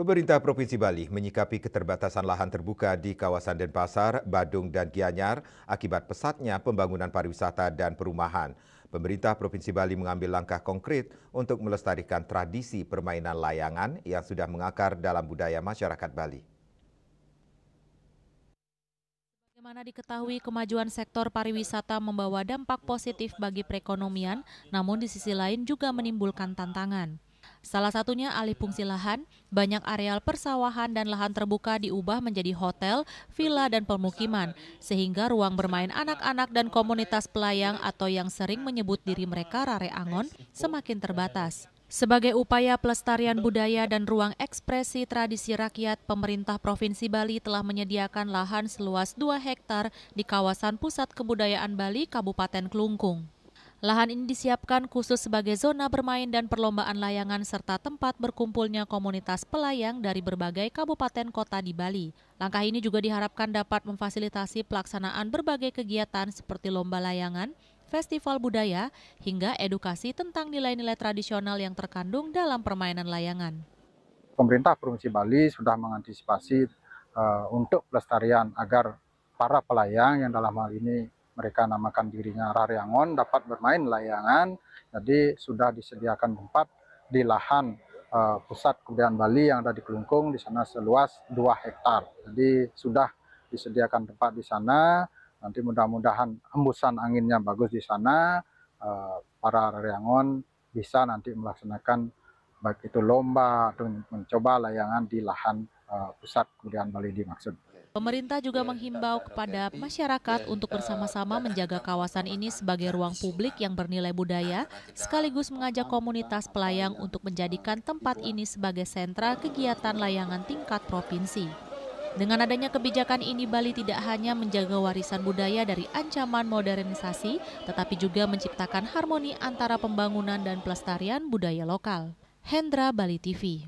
Pemerintah Provinsi Bali menyikapi keterbatasan lahan terbuka di kawasan Denpasar, Badung, dan Gianyar akibat pesatnya pembangunan pariwisata dan perumahan. Pemerintah Provinsi Bali mengambil langkah konkret untuk melestarikan tradisi permainan layangan yang sudah mengakar dalam budaya masyarakat Bali. Bagaimana diketahui, kemajuan sektor pariwisata membawa dampak positif bagi perekonomian, namun di sisi lain juga menimbulkan tantangan. Salah satunya alih fungsi lahan, banyak areal persawahan dan lahan terbuka diubah menjadi hotel, villa, dan pemukiman, sehingga ruang bermain anak-anak dan komunitas pelayang atau yang sering menyebut diri mereka Rare Angon semakin terbatas. Sebagai upaya pelestarian budaya dan ruang ekspresi tradisi rakyat, pemerintah Provinsi Bali telah menyediakan lahan seluas 2 hektar di kawasan Pusat Kebudayaan Bali, Kabupaten Klungkung. Lahan ini disiapkan khusus sebagai zona bermain dan perlombaan layangan serta tempat berkumpulnya komunitas pelayang dari berbagai kabupaten kota di Bali. Langkah ini juga diharapkan dapat memfasilitasi pelaksanaan berbagai kegiatan seperti lomba layangan, festival budaya, hingga edukasi tentang nilai-nilai tradisional yang terkandung dalam permainan layangan. Pemerintah Provinsi Bali sudah mengantisipasi untuk pelestarian agar para pelayang yang dalam hal ini mereka namakan dirinya Rare Angon dapat bermain layangan. Jadi sudah disediakan tempat di lahan Pusat Kebudayaan Bali yang ada di Klungkung, di sana seluas 2 hektar. Jadi sudah disediakan tempat di sana. Nanti mudah-mudahan hembusan anginnya bagus di sana. Para Rare Angon bisa nanti melaksanakan baik itu lomba atau mencoba layangan di lahan Pusat Kebudayaan Bali dimaksud. Pemerintah juga menghimbau kepada masyarakat untuk bersama-sama menjaga kawasan ini sebagai ruang publik yang bernilai budaya, sekaligus mengajak komunitas pelayang untuk menjadikan tempat ini sebagai sentra kegiatan layangan tingkat provinsi. Dengan adanya kebijakan ini, Bali tidak hanya menjaga warisan budaya dari ancaman modernisasi, tetapi juga menciptakan harmoni antara pembangunan dan pelestarian budaya lokal. Hendra, Bali TV.